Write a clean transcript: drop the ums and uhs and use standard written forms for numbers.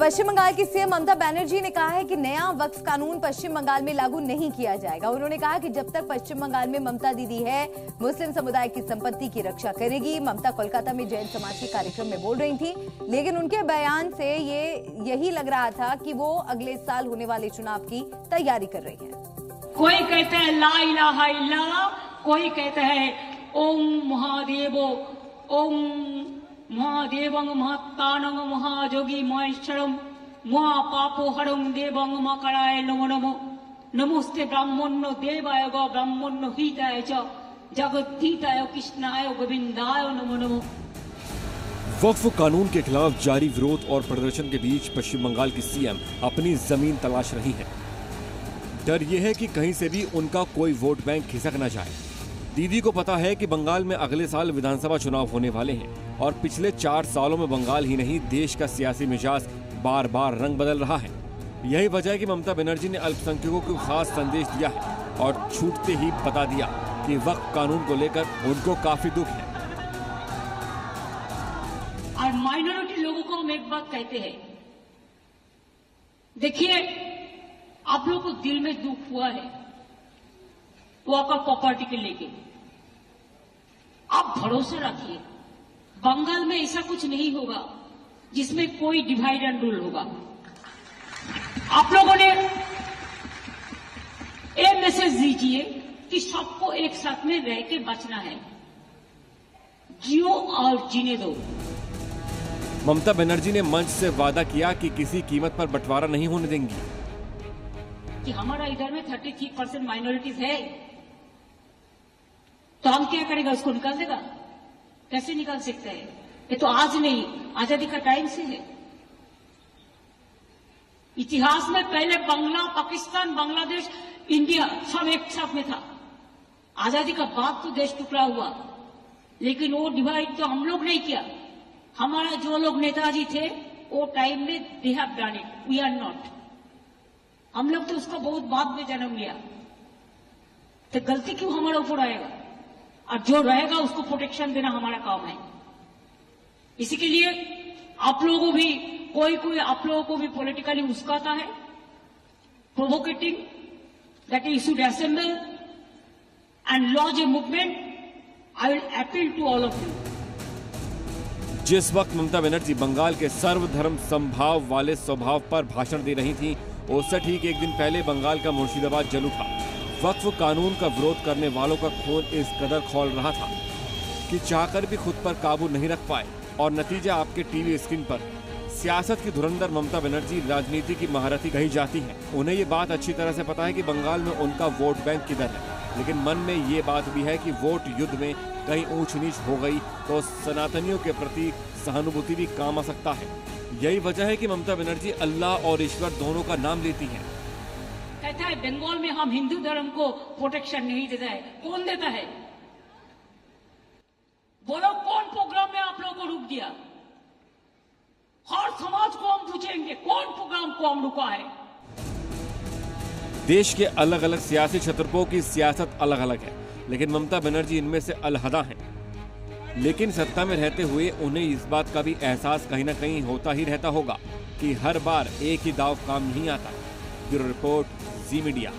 पश्चिम बंगाल की सीएम ममता बनर्जी ने कहा है कि नया वक्फ कानून पश्चिम बंगाल में लागू नहीं किया जाएगा। उन्होंने कहा कि जब तक पश्चिम बंगाल में ममता दीदी है, मुस्लिम समुदाय की संपत्ति की रक्षा करेगी। ममता कोलकाता में जैन समाज के कार्यक्रम में बोल रही थी, लेकिन उनके बयान से यही लग रहा था कि वो अगले साल होने वाले चुनाव की तैयारी कर रही है। कोई कहता है ला इलाहा इल्लल्लाह, कोई कहता है ओम महादेवो ओम महादेवं महत्तानं महाजोगी महेश्वरम महापापोहरं देवं मकराय नमो नमो नमोस्ते ब्राह्मण्यो देवाय गो ब्राह्मण्यो हिताय च जगद्धिताय कृष्णाय गोविंदाय नमो नमो। वक्फ कानून के खिलाफ जारी विरोध और प्रदर्शन के बीच पश्चिम बंगाल की सीएम अपनी जमीन तलाश रही हैं। डर यह है कि कहीं से भी उनका कोई वोट बैंक खिसक न जाए। दीदी को पता है कि बंगाल में अगले साल विधानसभा चुनाव होने वाले हैं और पिछले 4 सालों में बंगाल ही नहीं देश का सियासी मिजाज बार बार रंग बदल रहा है। यही वजह है कि ममता बनर्जी ने अल्पसंख्यकों को खास संदेश दिया है और छूटते ही बता दिया कि वक्फ कानून को लेकर उनको काफी दुख है। और माइनॉरिटी लोगों को हम एक बात कहते हैं, देखिए आप लोगों को दिल में दुख हुआ है वो आपका प्रॉपर्टी के लेके, आप भरोसा रखिए बंगाल में ऐसा कुछ नहीं होगा जिसमें कोई डिवाइड एंड रूल होगा। आप लोगों ने ये मैसेज दीजिए कि सबको एक साथ में रह के बचना है, जियो और जीने दो। ममता बनर्जी ने मंच से वादा किया कि किसी कीमत पर बंटवारा नहीं होने देंगी। कि हमारा इधर में 33% माइनॉरिटीज है तो हम क्या करेगा, उसको निकाल देगा? कैसे निकाल सकते हैं? ये तो आज नहीं, आजादी का टाइम से है। इतिहास में पहले बांग्ला, पाकिस्तान, बांग्लादेश, इंडिया सब एक साथ में था। आजादी का बाद तो देश टुकड़ा हुआ, लेकिन वो डिवाइड तो हम लोग नहीं किया। हमारा जो लोग नेताजी थे वो टाइम में they have done it, we are not. हम लोग तो उसका बहुत बाद में जन्म लिया, तो गलती क्यों हमारे ऊपर आएगा? और जो रहेगा उसको प्रोटेक्शन देना हमारा काम है। इसी के लिए आप लोगों भी कोई आप लोगों को भी पॉलिटिकली उस्काता है, provocating that you should assemble and launch a movement. I will appeal to all of you. जिस वक्त ममता बनर्जी बंगाल के सर्वधर्म समभाव वाले स्वभाव पर भाषण दे रही थी, उससे ठीक एक दिन पहले बंगाल का मुर्शिदाबाद जल उठा। वक्फ कानून का विरोध करने वालों का खून इस कदर खौल रहा था कि चाहकर भी खुद पर काबू नहीं रख पाए और नतीजा आपके टीवी स्क्रीन पर। सियासत की धुरंधर ममता बनर्जी राजनीति की महारथी कही जाती हैं। उन्हें ये बात अच्छी तरह से पता है कि बंगाल में उनका वोट बैंक किधर है, लेकिन मन में ये बात भी है कि वोट युद्ध में कहीं ऊंच नीच हो गई तो सनातनियों के प्रति सहानुभूति भी काम आ सकता है। यही वजह है कि ममता बनर्जी अल्लाह और ईश्वर दोनों का नाम लेती हैं। कहता है बंगाल में हम हिंदू धर्म को प्रोटेक्शन नहीं देता है। कौन देता है? बोलो कौन प्रोग्राम में आप लोगों को रुक दिया? हर समाज को हम पूछेंगे कौन प्रोग्राम को हम रुका है। देश के अलग अलग सियासी क्षेत्रों की सियासत अलग अलग है, लेकिन ममता बनर्जी इनमें से अलहदा हैं। लेकिन सत्ता में रहते हुए उन्हें इस बात का भी एहसास कहीं न कहीं होता ही रहता होगा कि हर बार एक ही दाव काम नहीं आता। ब्यूरो रिपोर्ट, जी मीडिया।